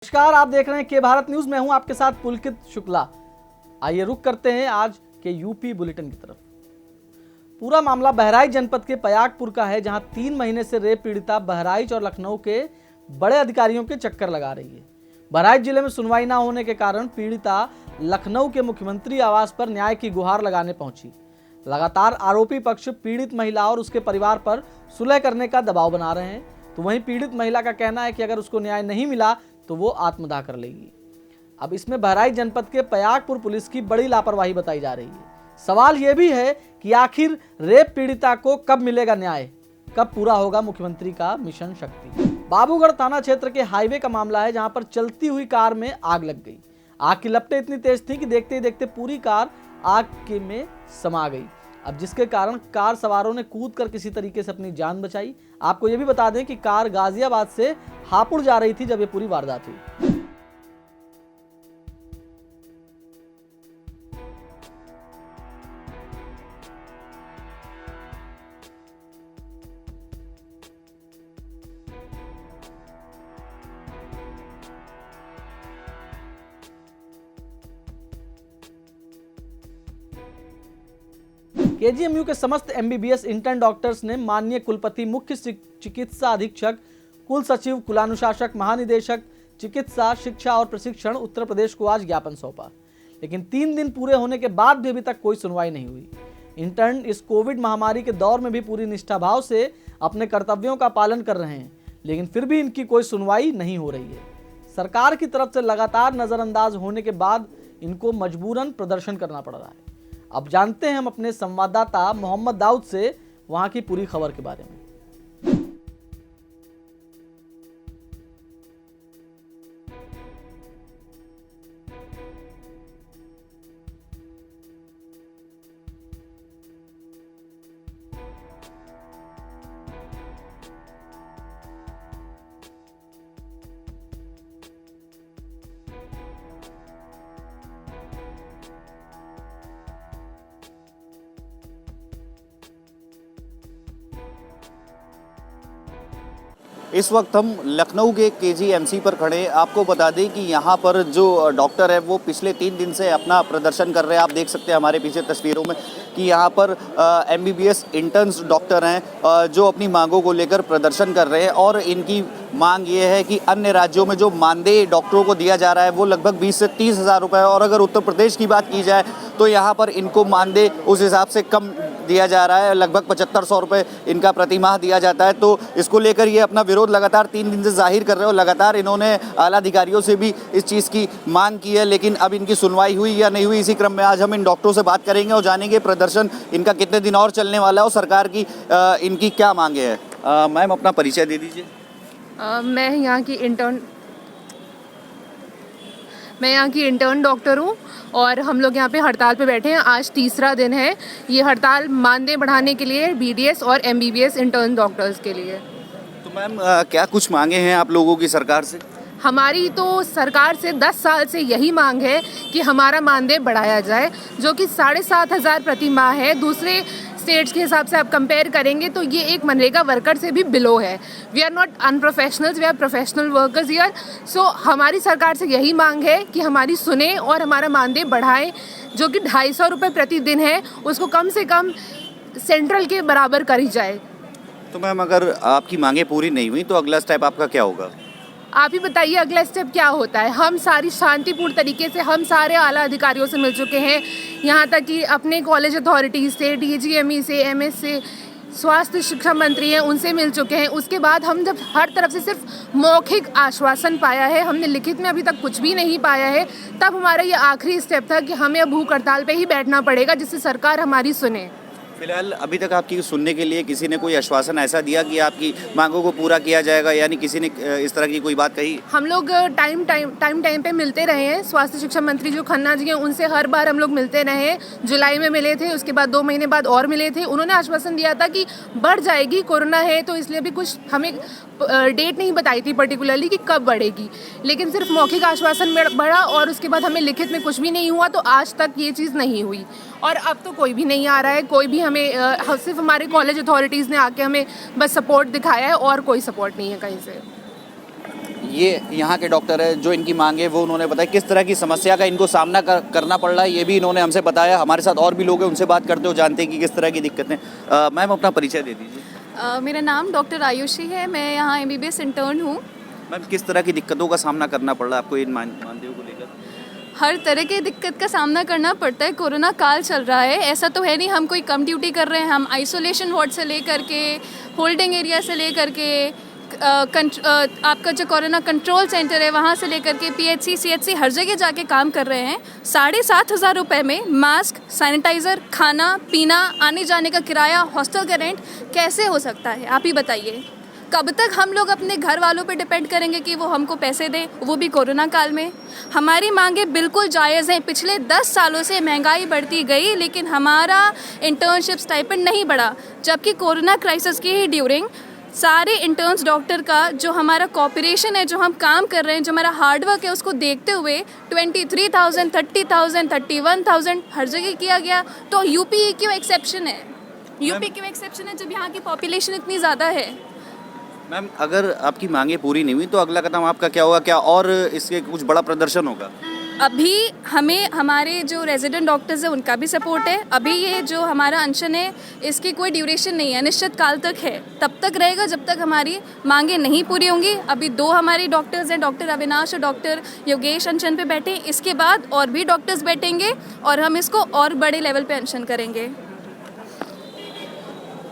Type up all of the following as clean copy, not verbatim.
नमस्कार, आप देख रहे हैं के भारत न्यूज में हूं आपके साथ पुलकित शुक्ला। आइए रुक करते हैं आज के यूपी बुलेटिन की तरफ। पूरा मामला बहराइच जनपद के पयागपुर का है, जहां 3 महीने से रेप पीड़िता बहराइच और लखनऊ के बड़े अधिकारियों के चक्कर लगा रही है। बहराइच जिले में सुनवाई न होने के कारण पीड़िता लखनऊ के मुख्यमंत्री आवास पर न्याय की गुहार लगाने पहुंची। लगातार आरोपी पक्ष पीड़ित महिला और उसके परिवार पर सुलह करने का दबाव बना रहे हैं, तो वहीं पीड़ित महिला का कहना है कि अगर उसको न्याय नहीं मिला तो वो आत्मदाह कर लेगी। अब इसमें बहराइच जनपद के पयागपुर पुलिस की बड़ी लापरवाही बताई जा रही है। सवाल यह भी है कि आखिर रेप पीड़िता को कब मिलेगा न्याय, कब पूरा होगा मुख्यमंत्री का मिशन शक्ति। बाबूगढ़ थाना क्षेत्र के हाईवे का मामला है, जहां पर चलती हुई कार में आग लग गई। आग की लपटें इतनी तेज थी कि देखते ही देखते पूरी कार आग के में समा गई। अब जिसके कारण कार सवारों ने कूदकर किसी तरीके से अपनी जान बचाई। आपको यह भी बता दें कि कार गाजियाबाद से हापुड़ जा रही थी जब ये पूरी वारदात हुई। केजीएमयू के समस्त एमबीबीएस इंटर्न डॉक्टर्स ने माननीय कुलपति, मुख्य चिकित्सा अधीक्षक, कुल सचिव, कुलानुशासक, महानिदेशक चिकित्सा शिक्षा और प्रशिक्षण उत्तर प्रदेश को आज ज्ञापन सौंपा। लेकिन 3 दिन पूरे होने के बाद भी अभी तक कोई सुनवाई नहीं हुई। इंटर्न इस कोविड महामारी के दौर में भी पूरी निष्ठाभाव से अपने कर्तव्यों का पालन कर रहे हैं, लेकिन फिर भी इनकी कोई सुनवाई नहीं हो रही है। सरकार की तरफ से लगातार नजरअंदाज होने के बाद इनको मजबूरन प्रदर्शन करना पड़ रहा है। अब जानते हैं हम अपने संवाददाता मोहम्मद दाऊद से वहां की पूरी खबर के बारे में। इस वक्त हम लखनऊ के केजीएमसी पर खड़े हैं। आपको बता दें कि यहाँ पर जो डॉक्टर है वो पिछले 3 दिन से अपना प्रदर्शन कर रहे हैं। आप देख सकते हैं हमारे पीछे तस्वीरों में कि यहाँ पर एमबीबीएस इंटर्न्स डॉक्टर हैं जो अपनी मांगों को लेकर प्रदर्शन कर रहे हैं। और इनकी मांग ये है कि अन्य राज्यों में जो मानदेय डॉक्टरों को दिया जा रहा है वो लगभग 20 से 30 हज़ार रुपये है, और अगर उत्तर प्रदेश की बात की जाए तो यहाँ पर इनको मानदेय उस हिसाब से कम दिया जा रहा है। लगभग 7500 रुपये इनका प्रतिमाह दिया जाता है। तो इसको लेकर ये अपना विरोध लगातार 3 दिन से जाहिर कर रहे हो। लगातार इन्होंने आला अधिकारियों से भी इस चीज़ की मांग की है, लेकिन अब इनकी सुनवाई हुई या नहीं हुई। इसी क्रम में आज हम इन डॉक्टरों से बात करेंगे और जानेंगे प्रदर्शन इनका कितने दिन और चलने वाला है और सरकार की इनकी क्या मांगे हैं। मैम, अपना परिचय दे दीजिए। मैं यहाँ की इंटर्न डॉक्टर हूँ और हम लोग यहाँ पे हड़ताल पे बैठे हैं। आज तीसरा दिन है। ये हड़ताल मानदेय बढ़ाने के लिए बीडीएस और एमबीबीएस इंटर्न डॉक्टर्स के लिए। तो मैम, क्या कुछ मांगे हैं आप लोगों की सरकार से? हमारी तो सरकार से 10 साल से यही मांग है कि हमारा मानदेय बढ़ाया जाए, जो कि 7,500 प्रति माह है। दूसरे स्टेट्स के हिसाब से आप कंपेयर करेंगे तो ये एक मनरेगा वर्कर से भी बिलो है। We are not unprofessionals, we are professional workers here. So हमारी सरकार से यही मांग है कि हमारी सुने और हमारा मानदेय बढ़ाएं, जो कि 250 रुपये प्रतिदिन है, उसको कम से कम सेंट्रल के बराबर करी जाए। तो मैम, अगर आपकी मांगे पूरी नहीं हुई तो अगला स्टेप आपका क्या होगा? आप ही बताइए अगला स्टेप क्या होता है। हम सारी शांतिपूर्ण तरीके से हम सारे आला अधिकारियों से मिल चुके हैं, यहाँ तक कि अपने कॉलेज अथॉरिटीज़ से, डीजीएमई से, एमएस से, स्वास्थ्य शिक्षा मंत्री हैं, उनसे मिल चुके हैं। उसके बाद हम जब हर तरफ से सिर्फ मौखिक आश्वासन पाया है, हमने लिखित में अभी तक कुछ भी नहीं पाया है, तब हमारा ये आखिरी स्टेप था कि हमें अब भूख हड़ताल पे ही बैठना पड़ेगा, जिससे सरकार हमारी सुने। फिलहाल अभी तक आपकी सुनने के लिए किसी ने कोई आश्वासन ऐसा दिया कि आपकी मांगों को पूरा किया जाएगा, यानी किसी ने इस तरह की कोई बात कही? हम लोग टाइम पे मिलते रहे हैं। स्वास्थ्य शिक्षा मंत्री जो खन्ना जी हैं, उनसे हर बार हम लोग मिलते रहे हैं। जुलाई में मिले थे, उसके बाद 2 महीने बाद और मिले थे। उन्होंने आश्वासन दिया था कि बढ़ जाएगी, कोरोना है तो इसलिए भी कुछ हमें डेट नहीं बताई थी पर्टिकुलरली कि कब बढ़ेगी, लेकिन सिर्फ मौखिक आश्वासन बढ़ा और उसके बाद हमें लिखित में कुछ भी नहीं हुआ। तो आज तक ये चीज़ नहीं हुई और अब तो कोई भी नहीं आ रहा है। कोई भी हमें सिर्फ हमारे कॉलेज अथॉरिटीज़ ने आके हमें बस सपोर्ट दिखाया है और कोई सपोर्ट नहीं है कहीं से। ये यहाँ के डॉक्टर है, जो इनकी मांग है वो उन्होंने बताया, किस तरह की समस्या का इनको सामना करना पड़ रहा है ये भी इन्होंने हमसे बताया। हमारे साथ और भी लोग हैं, उनसे बात करते हो, जानते हैं कि किस तरह की दिक्कतें। मैम अपना परिचय दे दीजिए। मेरा नाम डॉक्टर आयुषी है, मैं यहाँ MBBS इंटर्न हूँ। मैम किस तरह की दिक्कतों का सामना करना पड़ रहा है आपको इन मानदेयों को लेकर? हर तरह की दिक्कत का सामना करना पड़ता है। कोरोना काल चल रहा है, ऐसा तो है नहीं हम कोई कम ड्यूटी कर रहे हैं। हम आइसोलेशन वार्ड से लेकर के, होल्डिंग एरिया से लेकर के, आपका जो कोरोना कंट्रोल सेंटर है वहाँ से लेकर के PHC CHC हर जगह जाके काम कर रहे हैं। 7,500 रुपये में मास्क, सैनिटाइज़र, खाना पीना, आने जाने का किराया, हॉस्टल का रेंट कैसे हो सकता है आप ही बताइए। कब तक हम लोग अपने घर वालों पे डिपेंड करेंगे कि वो हमको पैसे दें, वो भी कोरोना काल में। हमारी मांगें बिल्कुल जायज़ हैं। पिछले 10 सालों से महंगाई बढ़ती गई लेकिन हमारा इंटर्नशिप स्टाइपेंड नहीं बढ़ा, जबकि कोरोना क्राइसिस की ही ड्यूरिंग सारे इंटर्न्स डॉक्टर का जो हमारा कॉपरेशन है, जो हम काम कर रहे हैं, जो हमारा हार्डवर्क है, उसको देखते हुए 23,000, 30,000, 31,000 हर जगह किया गया। तो यूपी क्यों एक्सेप्शन है? यूपी क्यों एक्सेप्शन है जब यहाँ की पॉपुलेशन इतनी ज़्यादा है? मैम अगर आपकी मांगे पूरी नहीं हुई तो अगला कदम आपका क्या होगा? क्या और इसके कुछ बड़ा प्रदर्शन होगा? अभी हमें हमारे जो रेजिडेंट डॉक्टर्स हैं उनका भी सपोर्ट है। अभी ये जो हमारा अनशन है इसकी कोई ड्यूरेशन नहीं है, निश्चित काल तक है, तब तक रहेगा जब तक हमारी मांगे नहीं पूरी होंगी। अभी 2 हमारे डॉक्टर्स हैं, डॉक्टर अविनाश और डॉक्टर योगेश अनशन पे बैठे। इसके बाद और भी डॉक्टर्स बैठेंगे और हम इसको और बड़े लेवल पे अनशन करेंगे।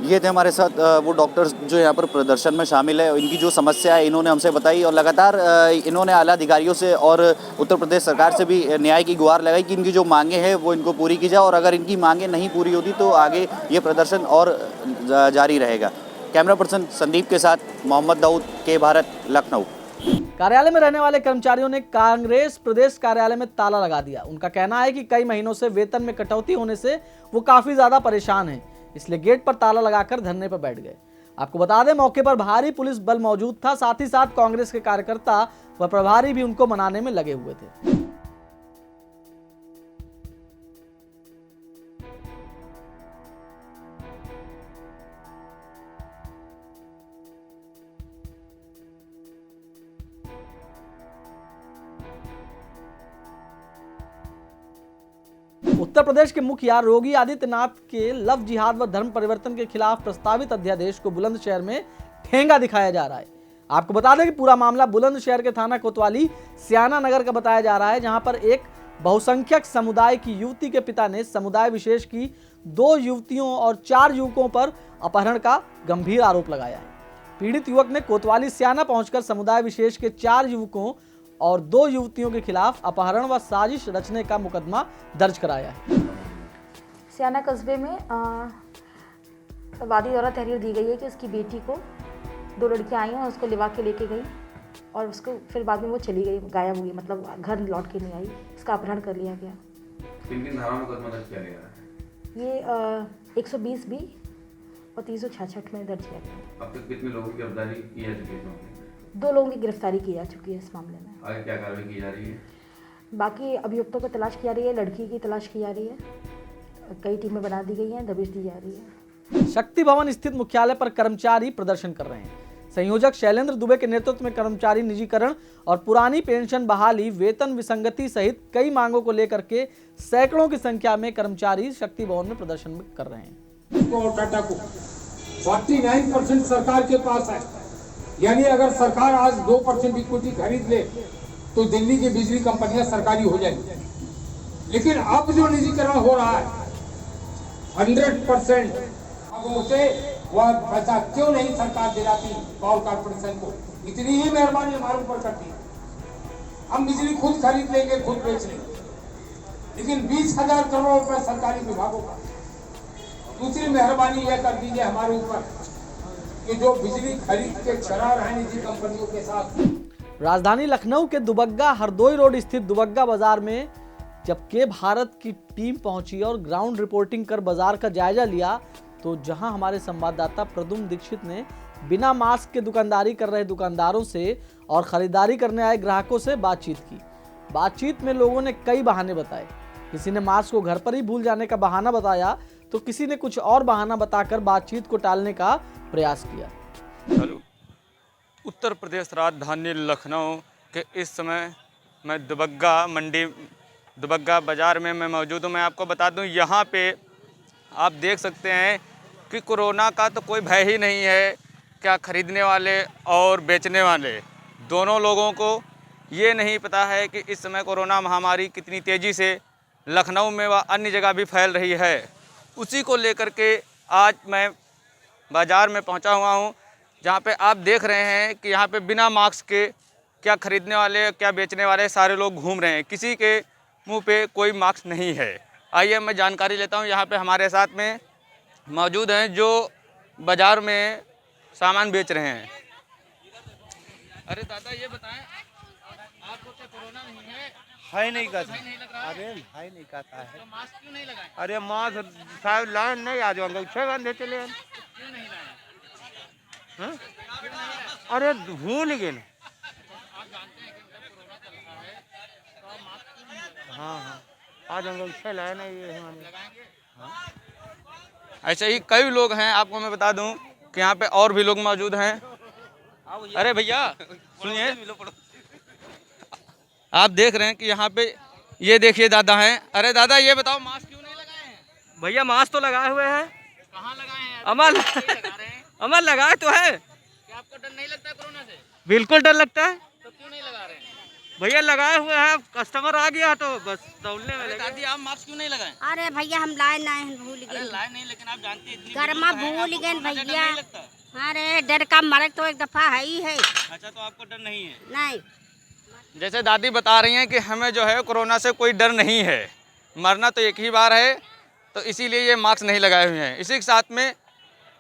ये थे हमारे साथ वो डॉक्टर्स जो यहाँ पर प्रदर्शन में शामिल है। इनकी जो समस्या है इन्होंने हमसे बताई और लगातार इन्होंने आला अधिकारियों से और उत्तर प्रदेश सरकार से भी न्याय की गुहार लगाई कि इनकी जो मांगे हैं वो इनको पूरी की जाए और अगर इनकी मांगे नहीं पूरी होती तो आगे ये प्रदर्शन और जारी रहेगा। कैमरा पर्सन संदीप के साथ मोहम्मद दाऊद, के भारत, लखनऊ। कार्यालय में रहने वाले कर्मचारियों ने कांग्रेस प्रदेश कार्यालय में ताला लगा दिया। उनका कहना है कि कई महीनों से वेतन में कटौती होने से वो काफी ज्यादा परेशान हैं, इसलिए गेट पर ताला लगाकर धरने पर बैठ गए। आपको बता दें मौके पर भारी पुलिस बल मौजूद था, साथ ही साथ कांग्रेस के कार्यकर्ता व प्रभारी भी उनको मनाने में लगे हुए थे। उत्तर प्रदेश के मुखिया योगी आदित्यनाथ के लव जिहाद व धर्म परिवर्तन के खिलाफ प्रस्तावित अध्यादेश को बुलंदशहर में ठेंगा दिखाया जा रहा है। आपको बता दें कि पूरा मामला बुलंदशहर के थाना कोतवाली सियाना नगर का बताया जा रहा है, जहां पर एक बहुसंख्यक समुदाय की युवती के पिता ने समुदाय विशेष की 2 युवतियों और 4 युवकों पर अपहरण का गंभीर आरोप लगाया है। पीड़ित युवक ने कोतवाली सियाना पहुंचकर समुदाय विशेष के 4 युवकों और 2 युवतियों के खिलाफ अपहरण व साजिश रचने का मुकदमा दर्ज कराया है। सियाना कस्बे में वादी दौरा तहरीर दी गई है कि उसकी बेटी को 2 लड़कियां आई और उसको लिवा के लेके गई और उसको फिर बाद में वो चली गई, गायब हुई, मतलब घर लौट के नहीं आई, उसका अपहरण कर लिया गया। किन धारा में मुकदमा दर्ज किया गया है? ये 120B और 366 में दर्ज किया गया। अब तक कितने लोगों की गिरफ्तारी की जा चुकी है? 2 लोगों की गिरफ्तारी की जा चुकी है इस मामले में। आगे क्या कार्रवाई की जा रही है? बाकी अभियुक्तों को तलाश की जा रही है, लड़की की तलाश की जा रही है, कई टीमें बना दी गई हैं, दबिश दी जा रही है। शक्ति भवन स्थित मुख्यालय पर कर्मचारी प्रदर्शन कर रहे हैं। संयोजक शैलेंद्र दुबे के नेतृत्व में कर्मचारी निजीकरण और पुरानी पेंशन बहाली, वेतन विसंगति सहित कई मांगों को लेकर के सैकड़ों की संख्या में कर्मचारी शक्ति भवन में प्रदर्शन कर रहे हैं। और टाटा को 49% सरकार के पास है, यानी अगर सरकार आज 2% इक्विटी खरीद ले तो दिल्ली की बिजली कंपनियां सरकारी हो जाएंगी। लेकिन अब जो निजीकरण हो रहा है 100%, अब उसे वह पैसा क्यों नहीं सरकार दिलाती पावर कॉर्पोरेशन को? इतनी ही मेहरबानी हमारे ऊपर करती है, हम बिजली खुद खरीद लेंगे, खुद बेच लेंगे, लेकिन 20,000 करोड़ रुपए सरकारी विभागों का। दूसरी मेहरबानी यह कर दीजिए हमारे ऊपर कि जो बिजली खरीद के चला रहे हैं निजी कंपनियों के साथ। राजधानी लखनऊ के दुबग्गा हरदोई रोड स्थित दुबग्गा बाजार में जब के भारत की टीम पहुंची और ग्राउंड रिपोर्टिंग कर बाजार का जायजा लिया तो जहां हमारे संवाददाता प्रदुम दीक्षित ने बिना मास्क के दुकानदारी कर रहे दुकानदारों से और खरीदारी करने आए ग्राहकों से बातचीत की। बातचीत में लोगों ने कई बहाने बताए। किसी ने मास्क को घर पर ही भूल जाने का बहाना बताया तो किसी ने कुछ और बहाना बताकर बातचीत को टालने का प्रयास किया। उत्तर प्रदेश राजधानी लखनऊ के इस समय मैं दुबग्गा बाज़ार में मैं मौजूद हूँ। मैं आपको बता दूँ, यहाँ पे आप देख सकते हैं कि कोरोना का तो कोई भय ही नहीं है। क्या खरीदने वाले और बेचने वाले दोनों लोगों को ये नहीं पता है कि इस समय कोरोना महामारी कितनी तेज़ी से लखनऊ में व अन्य जगह भी फैल रही है। उसी को लेकर के आज मैं बाज़ार में पहुंचा हुआ हूं, जहां पे आप देख रहे हैं कि यहां पे बिना मास्क के क्या खरीदने वाले क्या बेचने वाले सारे लोग घूम रहे हैं। किसी के मुंह पे कोई मास्क नहीं है। आइए मैं जानकारी लेता हूं। यहाँ पे हमारे साथ में मौजूद हैं जो बाज़ार में सामान बेच रहे हैं। अरे दादा ये बताएं, आपको क्या कोरोना नहीं है? है नहीं कहता, नहीं लग रहा है? अरे है नहीं कहता है। तो मास्क क्यों नहीं लगाए? अरे मास्क साहब लाइन नहीं आ जाऊंगा, 6 घंटे चले हैं। क्यों नहीं लाए? हाँ? अरे भूल गए ना। आप जानते हैं कि जब कोरोना चल रहा है तो आप मास्क क्यों नहीं लगाए? हाँ आ जाऊंगा, 6 लाइन है ये हमारे। लगाएंगे? ऐसे ही कई लोग हैं। आपको मैं बता दूं कि यहाँ पे और भी लोग मौजूद हैं। अरे भैया सुनिए, आप देख रहे हैं कि यहाँ पे ये देखिए दादा हैं। अरे दादा ये बताओ, मास्क क्यों नहीं लगाए हैं? भैया मास्क तो लगाए हुए हैं। कहाँ लगाए हैं? अमल लगा रहे हैं। अमल लगाए तो है। क्या आपको डर नहीं लगता कोरोना से? बिल्कुल डर लगता है तो क्यों नहीं लगा रहे हैं? भैया, लगाए हुए हैं। कस्टमर आ गया तो बस दौड़ने में लगे। दादी आप मास्क क्यों नहीं लगाए? अरे भैया हम लाए ना भूल अरे गए, लाए नहीं, लेकिन आप जानते हैं घरमा भूल गए भैया। अरे डर का मरक तो एक दफा है ही है। अच्छा, तो आपको डर नहीं है? नहीं, जैसे दादी बता रही हैं कि हमें जो है कोरोना से कोई डर नहीं है, मरना तो एक ही बार है, तो इसीलिए ये मास्क नहीं लगाए हुए हैं। इसी के साथ में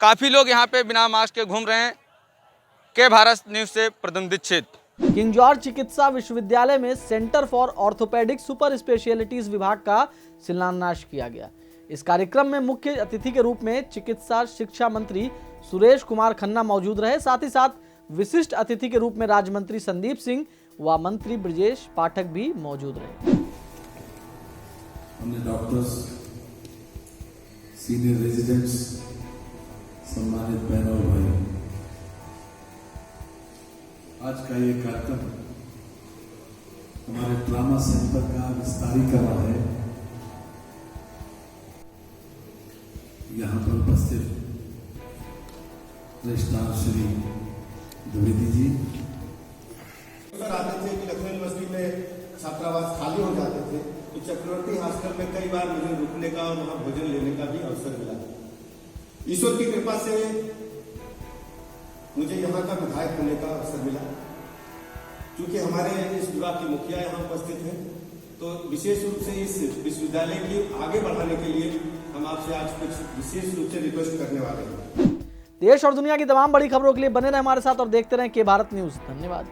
काफ़ी लोग यहाँ पे बिना मास्क के घूम रहे हैं। के भारत न्यूज़ से प्रदम दीक्षित। किंग जॉर्ज चिकित्सा विश्वविद्यालय में centre for orthopaedic super specialities विभाग का शिलान्यास किया गया। इस कार्यक्रम में मुख्य अतिथि के रूप में चिकित्सा शिक्षा मंत्री सुरेश कुमार खन्ना मौजूद रहे। साथ ही साथ विशिष्ट अतिथि के रूप में राज्य मंत्री संदीप सिंह व मंत्री ब्रजेश पाठक भी मौजूद रहे। हमने डॉक्टर्स, सीनियर रेजिडेंट्स, सम्मानित बहनों और भाइयों, आज का ये कार्यक्रम हमारे ट्रामा सेंटर का विस्तारीकरण है। यहाँ पर उपस्थित रजिस्ट्रार श्री द्विवेदी जी आते थे कि लखनऊ यूनिवर्सिटी में छात्रावास खाली हो जाते थे, तो चक्रवर्ती हॉस्टल में कई बार मुझे रुकने का और वहां भोजन लेने का भी अवसर मिला। ईश्वर की कृपा से मुझे यहाँ का विधायक होने का अवसर मिला। क्योंकि हमारे इस विभाग की मुखिया यहाँ उपस्थित हैं, तो विशेष रूप से इस विश्वविद्यालय की आगे बढ़ाने के लिए हम आपसे आज कुछ विशेष रूप से रिक्वेस्ट करने वाले हैं। देश और दुनिया की तमाम बड़ी खबरों के लिए बने रहे हमारे साथ और देखते रहें के भारत न्यूज़। धन्यवाद।